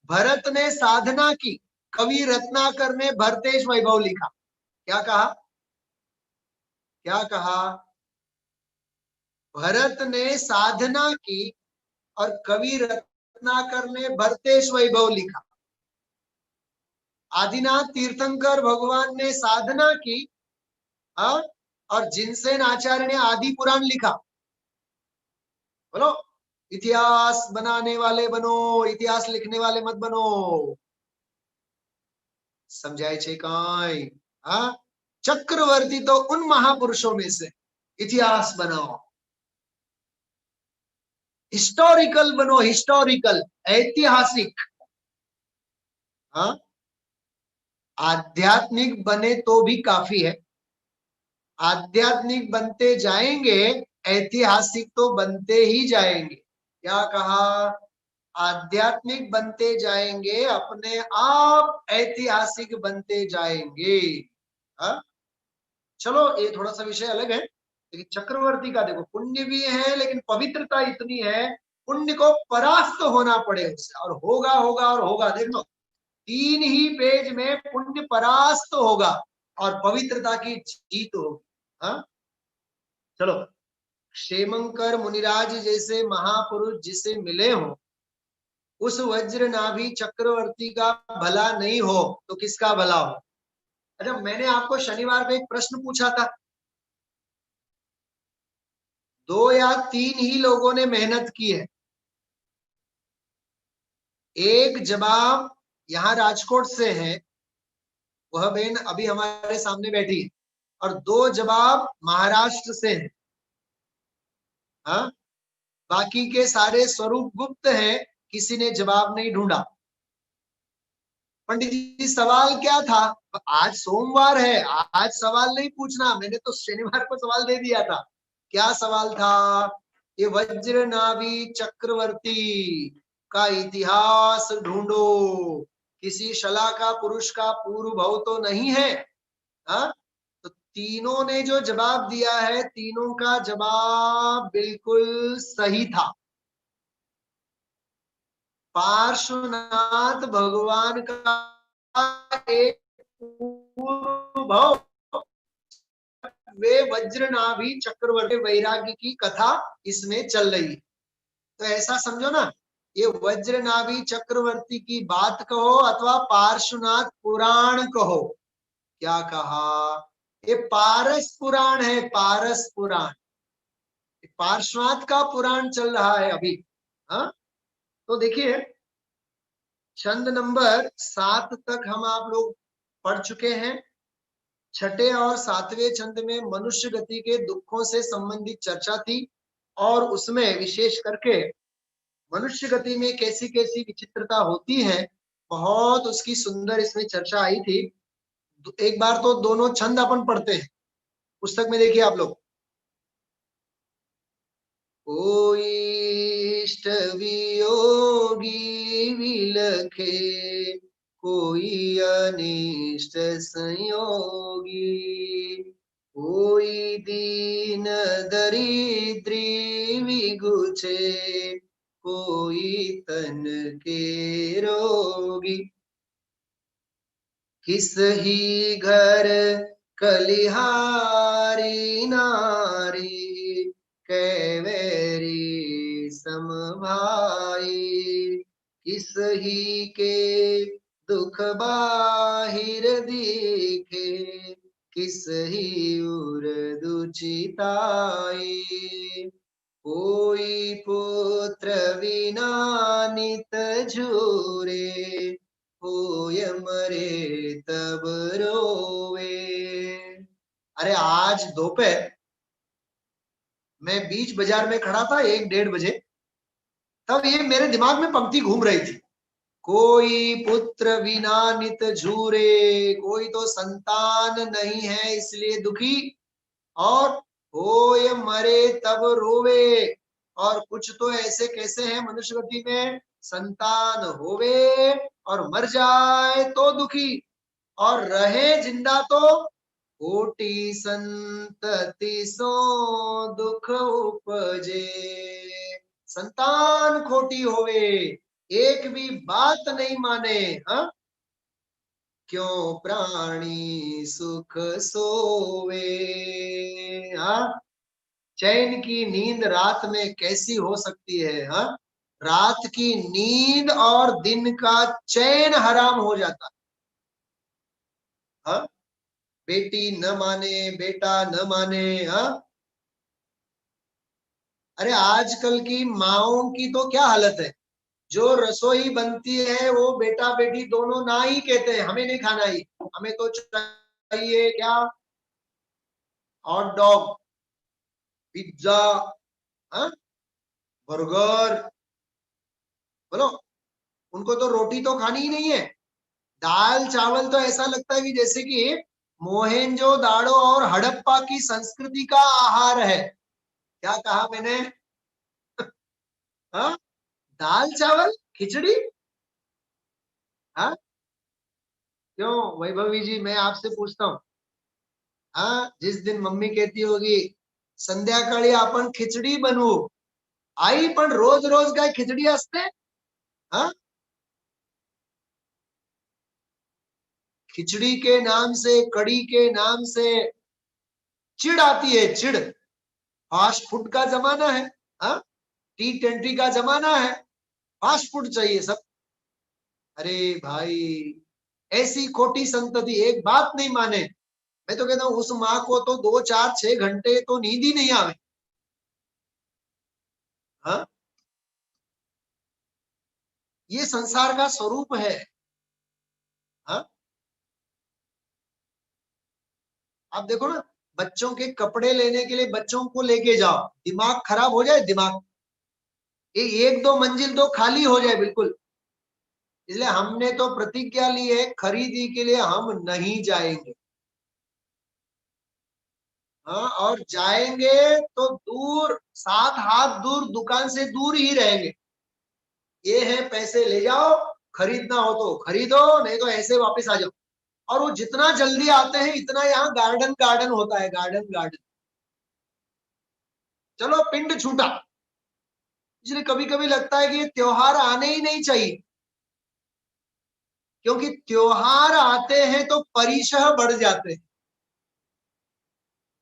भरत ने साधना की, कवि रत्नाकर ने भरतेश वैभव लिखा। क्या कहा, क्या कहा? भरत ने साधना की और कवि रत्नाकर ने भरतेश वैभव लिखा। आदिनाथ तीर्थंकर भगवान ने साधना की, हाँ, और जिनसेन आचार्य ने आदि पुराण लिखा। बोलो, इतिहास बनाने वाले बनो, इतिहास लिखने वाले मत बनो। समझाए छे काई? हाँ, चक्रवर्ती तो उन महापुरुषों में से, इतिहास बनाओ, हिस्टोरिकल बनो, हिस्टोरिकल, ऐतिहासिक। हाँ, आध्यात्मिक बने तो भी काफी है, आध्यात्मिक बनते जाएंगे, ऐतिहासिक तो बनते ही जाएंगे। क्या कहा? आध्यात्मिक बनते जाएंगे, अपने आप ऐतिहासिक बनते जाएंगे। हाँ? चलो, ये थोड़ा सा विषय अलग है, लेकिन चक्रवर्ती का देखो, पुण्य भी है लेकिन पवित्रता इतनी है, पुण्य को परास्त होना पड़े उससे, और होगा होगा और होगा। देख लो, 3 ही पेज में पुण्य परास्त होगा और पवित्रता की जीत होगी। हाँ? चलो, क्षेमंकर मुनिराज जैसे महापुरुष जिसे मिले हो, उस वज्र नाभि चक्रवर्ती का भला नहीं हो तो किसका भला हो? अच्छा, मैंने आपको शनिवार में एक प्रश्न पूछा था, 2 या 3 ही लोगों ने मेहनत की है। एक जवाब यहाँ राजकोट से है, वह बहन अभी हमारे सामने बैठी है, और 2 जवाब महाराष्ट्र से है। हाँ, बाकी के सारे स्वरूप गुप्त हैं, किसी ने जवाब नहीं ढूंढा। पंडित जी, सवाल क्या था? आज सोमवार है, आज सवाल नहीं पूछना, मैंने तो शनिवार को सवाल दे दिया था। क्या सवाल था? ये वज्र नाभि चक्रवर्ती का इतिहास ढूंढो, किसी शलाका पुरुष का पूर्व भव तो नहीं है। हाँ? तो तीनों ने जो जवाब दिया है, तीनों का जवाब बिल्कुल सही था। पार्श्वनाथ भगवान का एक पूर्व भव, वे वज्रनाभि चक्रवर्ती वैराग्य की कथा इसमें चल रही है। तो ऐसा समझो ना, ये वज्रनाभि चक्रवर्ती की बात कहो अथवा पार्श्वनाथ पुराण कहो। क्या कहा? ये पारस पुराण है, पारस पुराण, पार्श्वनाथ का पुराण चल रहा है अभी। हाँ? तो देखिए, छंद नंबर 7 तक हम आप लोग पढ़ चुके हैं। छठे और 7वें छंद में मनुष्य गति के दुखों से संबंधित चर्चा थी, और उसमें विशेष करके मनुष्य गति में कैसी कैसी विचित्रता होती है, बहुत उसकी सुंदर इसमें चर्चा आई थी। एक बार तो दोनों छंद अपन पढ़ते हैं, पुस्तक में देखिए आप लोग। कोई इष्ट वियोगी विलखे, कोई अनिष्ट संयोगी, कोई दीन दरिद्री विगुचे, कोई तन के रोगी। किस ही घर कलिहारी नारी, कैवेरी समभाई, किस ही के दुख बाहिर दिखे, किस ही उर दुचिताई, कोई पुत्र विना नित झूरे, कोय मरे तब रोवे। अरे आज दोपहर मैं बीच बाजार में खड़ा था 1-1:30 बजे, तब ये मेरे दिमाग में पंक्ति घूम रही थी, कोई पुत्र बिना नित झूरे, कोई तो संतान नहीं है इसलिए दुखी, और होय मरे तब रोवे, और कुछ तो ऐसे कैसे हैं मनुष्य गति में, संतान होवे और मर जाए तो दुखी, और रहे जिंदा तो कोटि संतति सो दुख उपजे। संतान खोटी होवे, एक भी बात नहीं माने, हाँ, क्यों प्राणी सुख सोवे, हाँ, चैन की नींद रात में कैसी हो सकती है, हाँ, रात की नींद और दिन का चैन हराम हो जाता, हाँ, बेटी न माने, बेटा न माने, हाँ, अरे आजकल की माओं की तो क्या हालत है, जो रसोई बनती है वो बेटा बेटी दोनों ना ही कहते हैं, हमें नहीं खाना ही, हमें तो चाहिए क्या, हॉट डॉग, पिज्जा, हाँ, बर्गर, बोलो, उनको तो रोटी तो खानी ही नहीं है, दाल चावल तो ऐसा लगता है कि जैसे कि मोहेंजो दाड़ो और हड़प्पा की संस्कृति का आहार है। क्या कहा मैंने, हाँ, दाल चावल खिचड़ी, हाँ, क्यों वैभवी जी, मैं आपसे पूछता हूँ, हाँ, जिस दिन मम्मी कहती होगी संध्याकाळी आपण खिचडी बनवू, आई पण रोज रोज काय खिचडी असते, हाँ, खिचड़ी के नाम से, कड़ी के नाम से चिढ़ आती है, चिढ़, फास्ट फूड का जमाना है, हाँ, T20 का जमाना है, फास्ट फूड चाहिए सब, अरे भाई, ऐसी खोटी संतति एक बात नहीं माने, मैं तो कहता हूँ उस माँ को तो 2 4 6 घंटे तो नींद ही नहीं आवे, हाँ, ये संसार का स्वरूप है, हाँ, आप देखो ना, बच्चों के कपड़े लेने के लिए बच्चों को लेके जाओ, दिमाग खराब हो जाए, दिमाग, ये 1-2 मंजिल तो खाली हो जाए बिल्कुल, इसलिए हमने तो प्रतिज्ञा ली है, खरीदी के लिए हम नहीं जाएंगे, हाँ, और जाएंगे तो दूर, 7 हाथ दूर, दुकान से दूर ही रहेंगे, ये है पैसे ले जाओ, खरीदना हो तो खरीदो, नहीं तो ऐसे वापस आ जाओ, और वो जितना जल्दी आते हैं इतना यहाँ गार्डन गार्डन होता है, गार्डन गार्डन, चलो पिंड छूटा, इसलिए कभी कभी लगता है कि ये त्योहार आने ही नहीं चाहिए, क्योंकि त्योहार आते हैं तो परिशह बढ़ जाते हैं,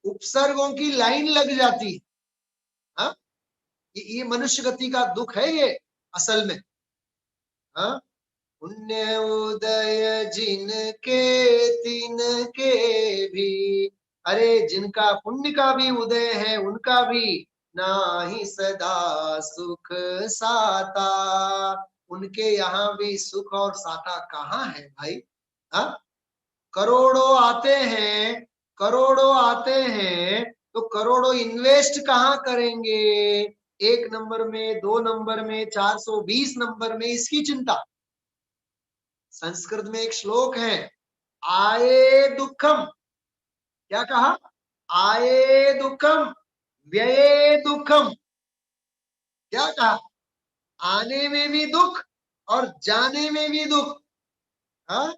उपसर्गों की लाइन लग जाती है, हाँ, ये मनुष्य गति का दुख है ये असल में, हाँ, पुण्य उदय जिनके तिनके भी, अरे जिनका पुण्य का भी उदय है उनका भी नाही सदा सुख साता, उनके यहाँ भी सुख और साता कहाँ है भाई, हाँ, करोड़ों आते हैं, करोड़ों आते हैं, तो करोड़ों इन्वेस्ट कहाँ करेंगे, 1 नंबर में, 2 नंबर में, 420 नंबर में, इसकी चिंता। संस्कृत में एक श्लोक है, आए दुखम, क्या कहा, आए दुखम व्यये दुखम, क्या कहा, आने में भी दुख और जाने में भी दुख, हाँ,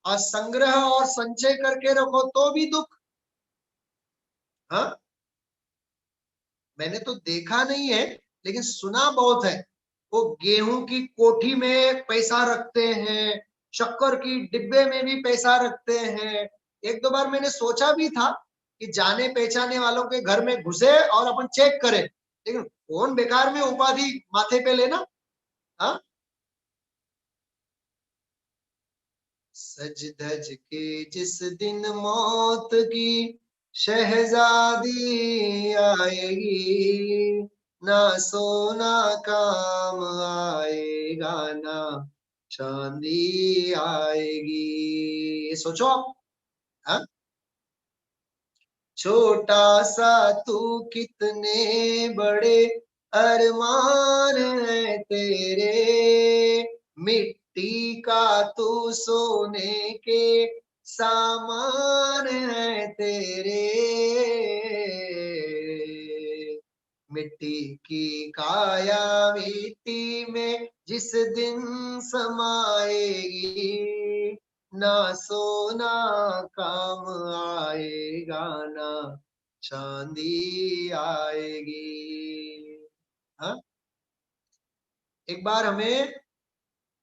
और संग्रह और संचय करके रखो तो भी दुख, हाँ, मैंने तो देखा नहीं है लेकिन सुना बहुत है, वो गेहूं की कोठी में पैसा रखते हैं, शक्कर की डिब्बे में भी पैसा रखते हैं, 1-2 बार मैंने सोचा भी था कि जाने पहचाने वालों के घर में घुसे और अपन चेक करें, लेकिन कौन बेकार में उपाधि माथे पे लेना, हाँ, सज धज के जिस दिन मौत की शहजादी आएगी, ना सोना काम आएगा, ना चांदी आएगी, ये सोचो आप, हाँ, छोटा सा तू कितने बड़े अरमान है तेरे, मिट्टी का तू सोने के सामान है तेरे, मिट्टी की काया मिट्टी में जिस दिन समाएगी, ना सोना काम आएगा ना चांदी आएगी। हाँ, एक बार हमें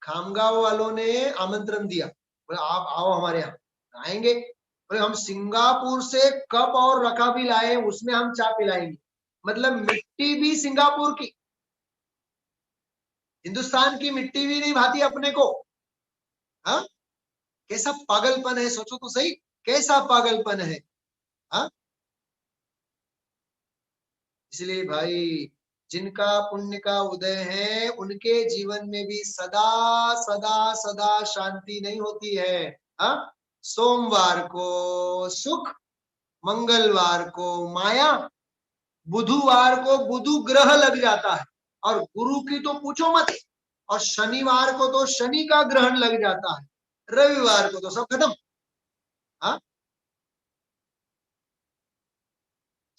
खामगांव वालों ने आमंत्रण दिया, बोले आप आओ हमारे यहाँ, आएंगे। बोले हम सिंगापुर से कप और रखा भी लाए, उसमें हम चाय पिलाएंगे। मतलब मिट्टी भी सिंगापुर की, हिंदुस्तान की मिट्टी भी नहीं भाती अपने को। हाँ, कैसा पागलपन है, सोचो तो सही, कैसा पागलपन है। हाँ, इसलिए भाई जिनका पुण्य का उदय है उनके जीवन में भी सदा सदा सदा शांति नहीं होती है। हाँ, सोमवार को सुख, मंगलवार को माया, बुधवार को बुधु ग्रह लग जाता है, और गुरु की तो पूछो मत, और शनिवार को तो शनि का ग्रहण लग जाता है, रविवार को तो सब खत्म। हाँ,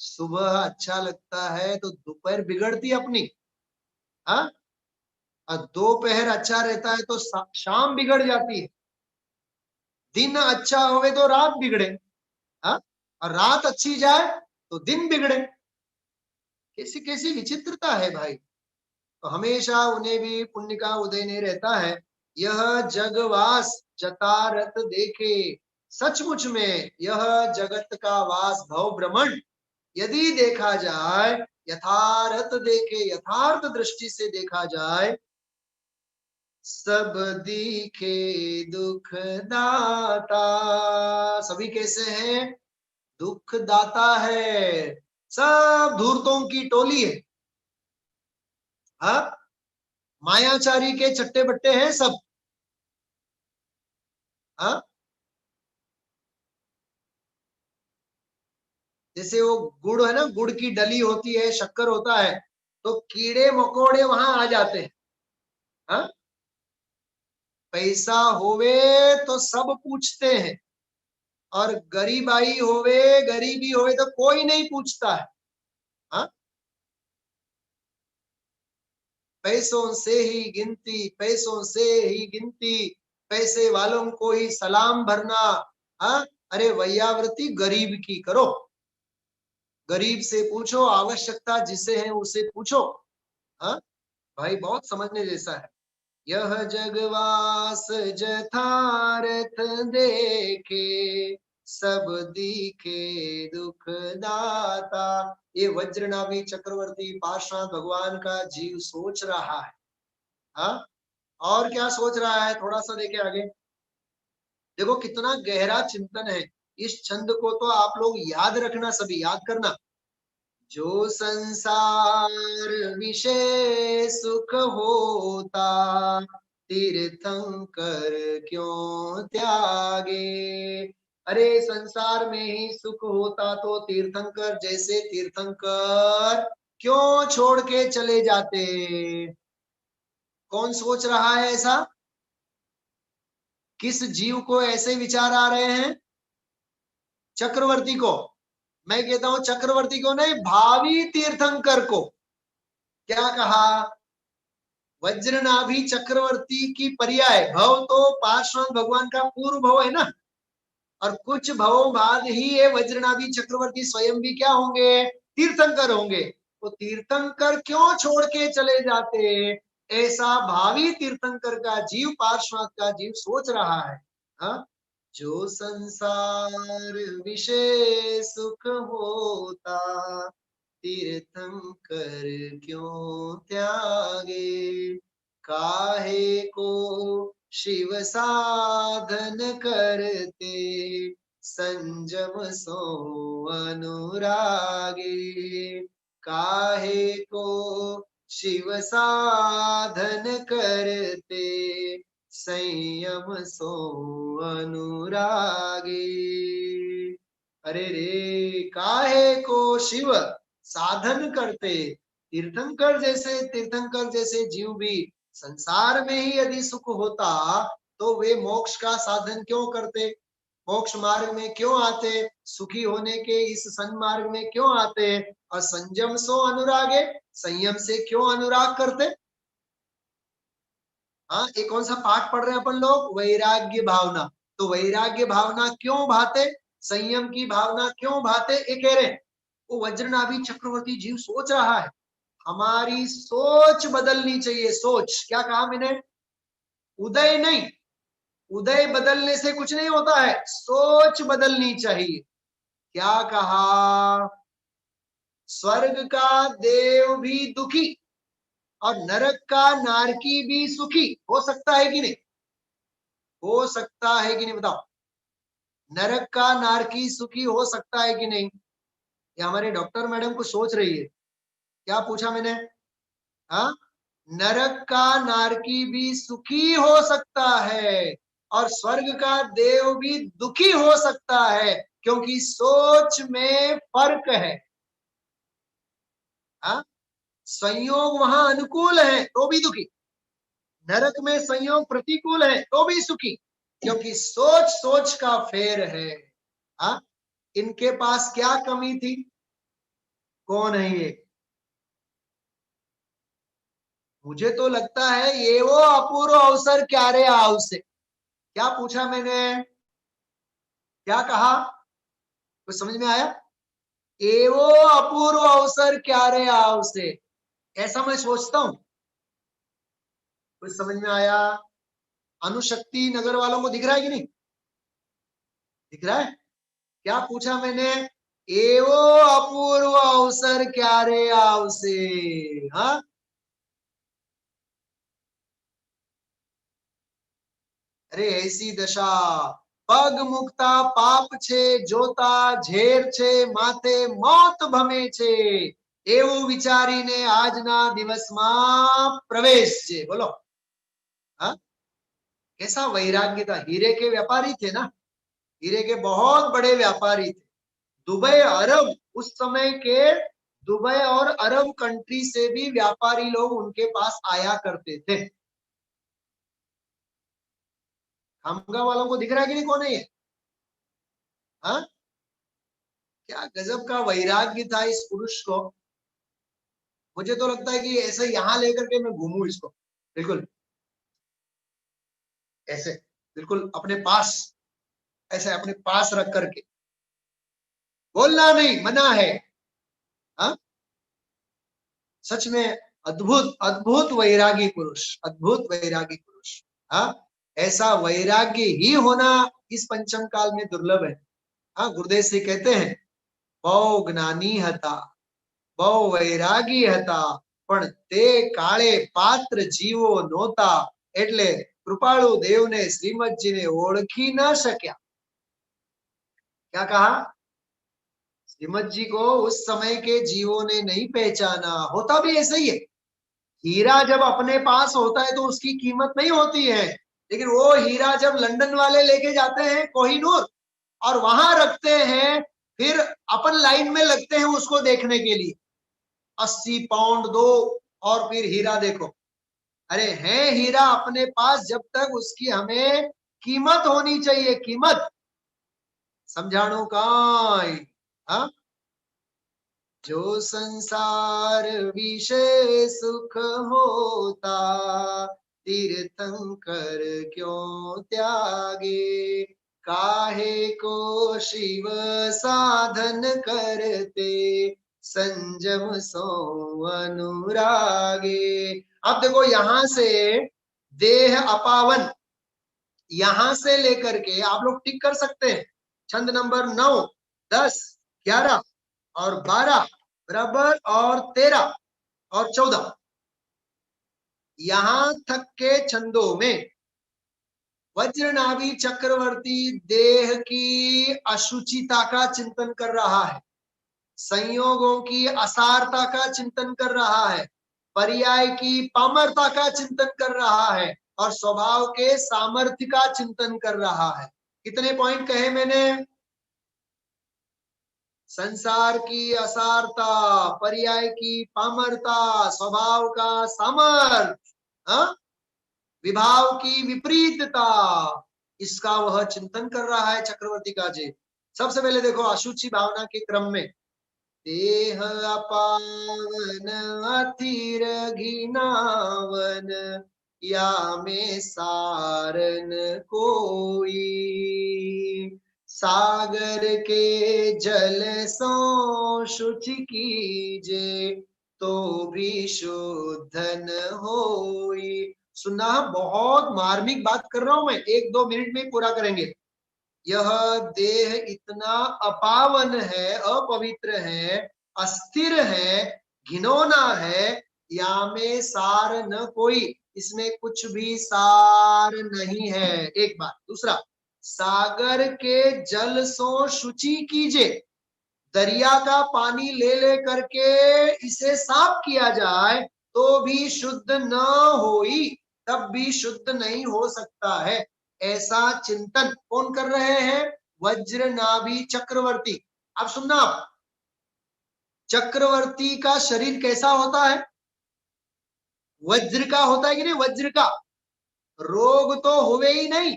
सुबह अच्छा लगता है तो दोपहर बिगड़ती अपनी। हाँ, और दोपहर अच्छा रहता है तो शाम बिगड़ जाती है, दिन अच्छा होवे तो रात बिगड़े। हाँ, और रात अच्छी जाए तो दिन बिगड़े। कैसी कैसी विचित्रता है भाई। तो हमेशा उन्हें भी पुण्य का उदय नहीं रहता है। यह जगवास जतारत देखे, सचमुच में यह जगत का वास भव भ्रमण यदि देखा जाए, यथार्थ देखे, यथार्थ दृष्टि से देखा जाए, सब दिखे दुख दाता। सभी कैसे हैं? दुख दाता है। सब धूर्तों की टोली है। हाँ, मायाचारी के चट्टे बट्टे हैं सब। हाँ, जैसे वो गुड़ है ना, गुड़ की डली होती है, शक्कर होता है, तो कीड़े मकोड़े वहां आ जाते हैं। हाँ, पैसा होवे तो सब पूछते हैं, और गरीबाई होवे, गरीबी होवे तो कोई नहीं पूछता है। हाँ, पैसों से ही गिनती, पैसों से ही गिनती, पैसे वालों को ही सलाम भरना। हाँ, अरे वैयावृत्ति गरीब की करो, गरीब से पूछो, आवश्यकता जिसे है उसे पूछो। हाँ भाई, बहुत समझने जैसा है। यह जगवास जथारथ देखे, सब दिखे दुख दाता। ये वज्रनाभि चक्रवर्ती पार्श्वनाथ भगवान का जीव सोच रहा है। हाँ, और क्या सोच रहा है, थोड़ा सा देखे आगे। देखो कितना गहरा चिंतन है। इस छंद को तो आप लोग याद रखना, सभी याद करना। जो संसार विषय सुख होता, तीर्थंकर क्यों त्यागे। अरे संसार में ही सुख होता तो तीर्थंकर जैसे तीर्थंकर क्यों छोड़ के चले जाते। कौन सोच रहा है ऐसा? किस जीव को ऐसे विचार आ रहे हैं? चक्रवर्ती को। मैं कहता हूं चक्रवर्ती को नहीं, भावी तीर्थंकर को। क्या कहा? वज्रनाभि चक्रवर्ती की पर्याय भव तो पार्श्वनाथ भगवान का पूर्व भव है ना, और कुछ भवों बाद ही ये वज्रनाभि चक्रवर्ती स्वयं भी क्या होंगे? तीर्थंकर होंगे। तो तीर्थंकर क्यों छोड़ के चले जाते, ऐसा भावी तीर्थंकर का जीव, पार्श्वनाथ का जीव सोच रहा है। हाँ, जो संसार विषय सुख होता, तीर्थंकर क्यों त्यागे। काहे को शिव साधन करते, संजम सो अनुरागे। काहे को शिव साधन करते, संयम सो अनुरागे। अरे रे काहे को शिव साधन करते। तीर्थंकर जैसे जीव भी संसार में ही यदि सुख होता तो वे मोक्ष का साधन क्यों करते, मोक्ष मार्ग में क्यों आते, सुखी होने के इस सन्मार्ग में क्यों आते। और संयम सो अनुरागे, संयम से क्यों अनुराग करते। हाँ, ये कौन सा पाठ पढ़ रहे हैं अपन लोग, वैराग्य भावना। तो वैराग्य भावना क्यों भाते, संयम की भावना क्यों भाते, ये कह रहे हैं। वो वज्रनाभि चक्रवर्ती जीव सोच रहा है हमारी सोच बदलनी चाहिए। सोच क्या कहा मैंने, उदय नहीं, उदय बदलने से कुछ नहीं होता है, सोच बदलनी चाहिए। क्या कहा, स्वर्ग का देव भी दुखी और नरक का नारकी भी सुखी हो सकता है कि नहीं, हो सकता है कि नहीं बताओ। नरक का नारकी सुखी हो सकता है कि नहीं। ये हमारे डॉक्टर मैडम को सोच रही है। क्या पूछा मैंने, हाँ, नरक का नारकी भी सुखी हो सकता है और स्वर्ग का देव भी दुखी हो सकता है, क्योंकि सोच में फर्क है। हाँ, संयोग वहां अनुकूल है तो भी दुखी, नरक में संयोग प्रतिकूल है तो भी सुखी, क्योंकि सोच सोच का फेर है। हाँ, इनके पास क्या कमी थी, कौन है ये। मुझे तो लगता है ये वो अपूर्व अवसर क्या रे आओ से। क्या पूछा मैंने, क्या कहा, कुछ समझ में आया। ये वो अपूर्व अवसर क्या रे आओ से, ऐसा मैं सोचता हूं। कुछ समझ में आया। अनुशक्ति नगर वालों को दिख रहा है कि नहीं, दिख रहा है। क्या पूछा मैंने, एवो अपूर्व अवसर क्या रे आओ से। हाँ, अरे ऐसी दशा, पग मुक्ता पाप छे जोता झेर छे माथे મોત ભમે છે એવું વિચારીને આજના દિવસમાં પ્રવેશજે। બોલો, हाँ, कैसा वैराग्य था। हीरे के व्यापारी थे ना, हीरे के बहुत बड़े व्यापारी थे। दुबई अरब उस समय के, दुबई और अरब कंट्री से भी व्यापारी लोग उनके पास आया करते थे। खामगा वालों को दिख रहा है कि नहीं, कौन है ये। हाँ, क्या गजब का वैराग्य था इस पुरुष को। मुझे तो लगता है कि ऐसे यहां लेकर के मैं घूमू इसको, बिल्कुल ऐसे, बिल्कुल अपने पास, ऐसे अपने पास रख करके। बोलना नहीं मना है। हाँ, सच में अद्भुत अद्भुत वैरागी पुरुष, अद्भुत वैरागी पुरुष। हाँ, ऐसा वैराग्य ही होना इस पंचम काल में दुर्लभ है। हाँ, गुरुदेव श्री कहते हैं, बहु ज्ञानी हता, बहु वैरागी हता, પણ તે કાળે પાત્ર જીવો નહોતા, એટલે કૃપાળુ દેવને શ્રીમદજીને ઓળખી ન શક્યા। क्या कहा, श्रीमद जी को उस समय के जीवों ने नहीं पहचाना। होता भी ऐसा ही है, हीरा जब अपने पास होता है तो उसकी कीमत नहीं होती है, लेकिन वो हीरा जब लंदन वाले लेके जाते हैं कोहिनूर और वहां रखते हैं, फिर अपन लाइन में लगते हैं उसको देखने के लिए, 80 पाउंड दो और फिर हीरा देखो। अरे है हीरा अपने पास जब तक उसकी हमें कीमत होनी चाहिए, कीमत समझाणु काय। हाँ, जो संसार विषय सुख होता, तीर्थंकर क्यों त्यागे, काहे को शिव साधन करते, संजम सो अनुरागे। अब देखो यहां से देह अपावन, यहां से लेकर के आप लोग टिक कर सकते हैं, छंद नंबर 9, 10, 11 और 12 बराबर और 13 और 14, यहां तक के छंदों में वज्रनाभि चक्रवर्ती देह की अशुचिता का चिंतन कर रहा है, संयोगों की असारता का चिंतन कर रहा है, पर्याय की पामरता का चिंतन कर रहा है और स्वभाव के सामर्थ्य का चिंतन कर रहा है। कितने पॉइंट कहे मैंने, संसार की असारता, पर्याय की पामरता, स्वभाव का सामर्थ, हाँ? विभाव की विपरीतता, इसका वह चिंतन कर रहा है चक्रवर्ती का जी। सबसे पहले देखो अशुचि भावना के क्रम में, देह अपावन अथिर घिनावन, या में सारन कोई, सागर के जल सो शुचि कीजे, तो भी शुद्ध न होई। सुना, बहुत मार्मिक बात कर रहा हूं मैं, 1-2 मिनट में पूरा करेंगे। यह देह इतना अपावन है, अपवित्र है, अस्थिर है, घिनौना है, या में सार न कोई, इसमें कुछ भी सार नहीं है। एक बात। दूसरा, सागर के जल सो शुचि कीजिए, दरिया का पानी ले ले करके इसे साफ किया जाए तो भी शुद्ध न होई, तब भी शुद्ध नहीं हो सकता है। ऐसा चिंतन कौन कर रहे हैं? वज्र नाभि चक्रवर्ती। अब सुनना, आप चक्रवर्ती का शरीर कैसा होता है? वज्र का होता है कि नहीं? वज्र का रोग तो हुए ही नहीं,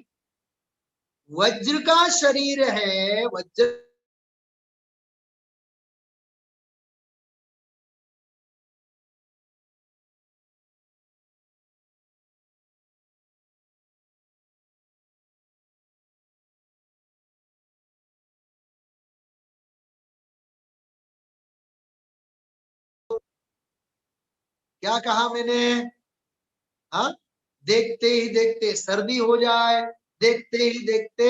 वज्र का शरीर है। वज्र क्या कहा मैंने? हाँ, देखते ही देखते सर्दी हो जाए, देखते ही देखते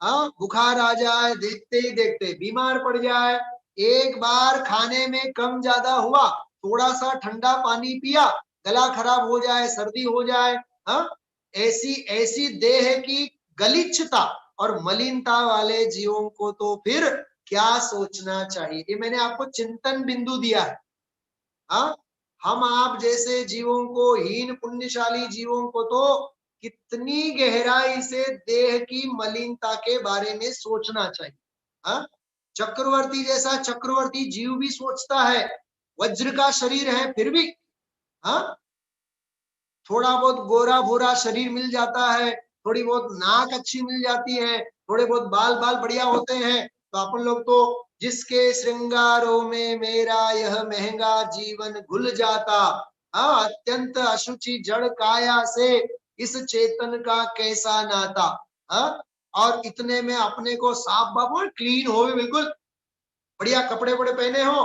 हाँ बुखार आ जाए, देखते ही देखते बीमार पड़ जाए, एक बार खाने में कम ज्यादा हुआ, थोड़ा सा ठंडा पानी पिया, गला खराब हो जाए, सर्दी हो जाए। हाँ, ऐसी ऐसी देह की गलिच्छता और मलिनता वाले जीवों को तो फिर क्या सोचना चाहिए? ये मैंने आपको चिंतन बिंदु दिया है। हाँ, हम आप जैसे जीवों को, हीन पुण्यशाली जीवों को तो कितनी गहराई से देह की मलिनता के बारे में सोचना चाहिए। हाँ, चक्रवर्ती जैसा चक्रवर्ती जीव भी सोचता है, वज्र का शरीर है फिर भी। हाँ, थोड़ा बहुत गोरा भूरा शरीर मिल जाता है, थोड़ी बहुत नाक अच्छी मिल जाती है, थोड़े बहुत बाल बाल बढ़िया होते हैं, तो अपन लोग तो जिसके श्रृंगारों में मेरा यह महंगा जीवन घुल जाता, हाँ, अत्यंत अशुचि जड़ काया से इस चेतन का कैसा नाता। हाँ, और इतने में अपने को साफ बाबू क्लीन हो भी, बिल्कुल बढ़िया कपड़े बड़े पहने हो,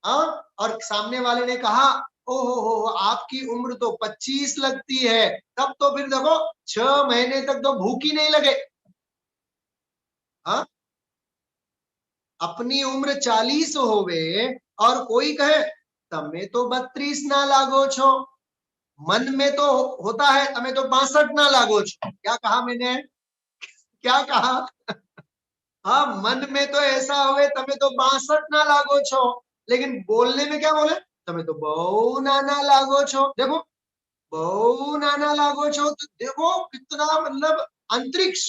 हाँ, और सामने वाले ने कहा ओहो हो आपकी उम्र तो 25 लगती है, तब तो फिर देखो 6 महीने तक तो भूख ही नहीं लगे। हाँ, अपनी उम्र 40 होवे और कोई कहे तमे तो 32 ना लागो छो, मन में तो होता है तमे तो 62 ना लागो छो। क्या कहा मैंने? क्या कहा? हाँ, मन में तो ऐसा होवे तमे तो 62 ना लागो छो, लेकिन बोलने में क्या बोले? तमे तो बहु नाना लागो छो। देखो, बहु नाना लागो छो, तो देखो कितना मतलब अंतरिक्ष,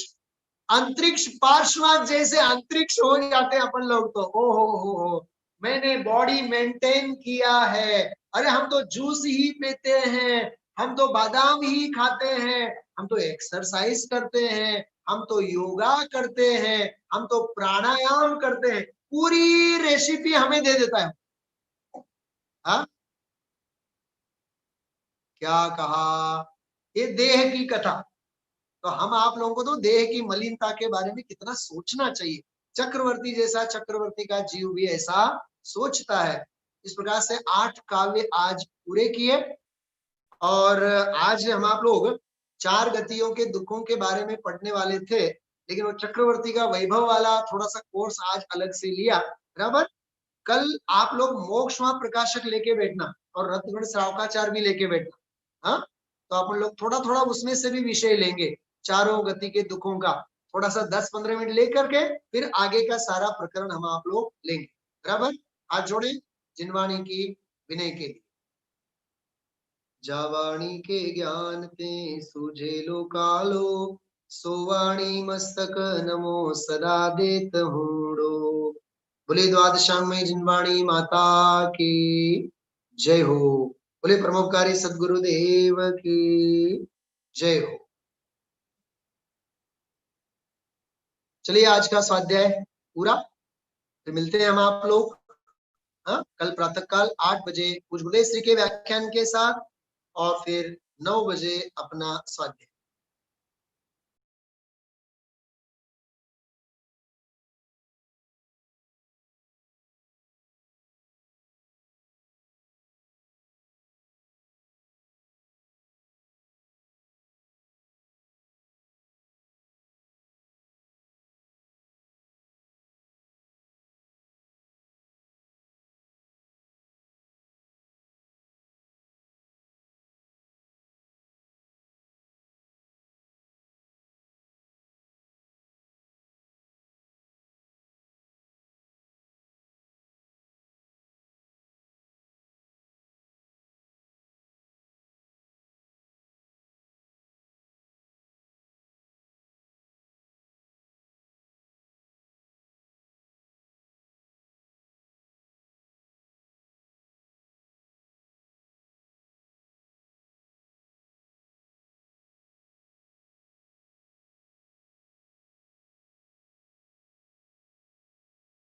अंतरिक्ष पार्श्वनाथ जैसे अंतरिक्ष हो जाते हैं अपन लोग तो। ओ हो, मैंने बॉडी मेंटेन किया है, अरे हम तो जूस ही पीते हैं, हम तो बादाम ही खाते हैं, हम तो एक्सरसाइज करते हैं, हम तो योगा करते हैं, हम तो प्राणायाम करते हैं, पूरी रेसिपी हमें दे देता है। हाँ, क्या कहा? ये देह की कथा। तो हम आप लोगों को तो देह की मलिनता के बारे में कितना सोचना चाहिए। चक्रवर्ती जैसा चक्रवर्ती का जीव भी ऐसा सोचता है। इस प्रकार से 8 काव्य आज पूरे किए, और आज हम आप लोग 4 गतियों के दुखों के बारे में पढ़ने वाले थे, लेकिन वो चक्रवर्ती का वैभव वाला थोड़ा सा कोर्स आज अलग से लिया। बराबर, कल आप लोग मोक्ष प्रकाशक लेके बैठना और रत्नगण श्रावकाचार भी लेके बैठना। हाँ, तो अपन लोग थोड़ा थोड़ा उसमें से भी विषय लेंगे, चारों गति के दुखों का थोड़ा सा 10-15 मिनट लेकर के फिर आगे का सारा प्रकरण हम आप लोग लेंगे। बराबर, हाथ जोड़े जिनवाणी की विनय के लिए। जावाणी के ज्ञान ते सूझे लो कालो, सोवाणी मस्तक नमो सदा देत हूड़ो। बोले द्वादशांगमयी जिनवाणी माता की जय हो। बोले प्रमोपकारी सदगुरुदेव की जय हो। चलिए आज का स्वाध्याय पूरा, फिर मिलते हैं हम आप लोग कल प्रातः काल 8 बजे उज्ज्वलेश्वरी के व्याख्यान के साथ, और फिर 9 बजे अपना स्वाध्याय।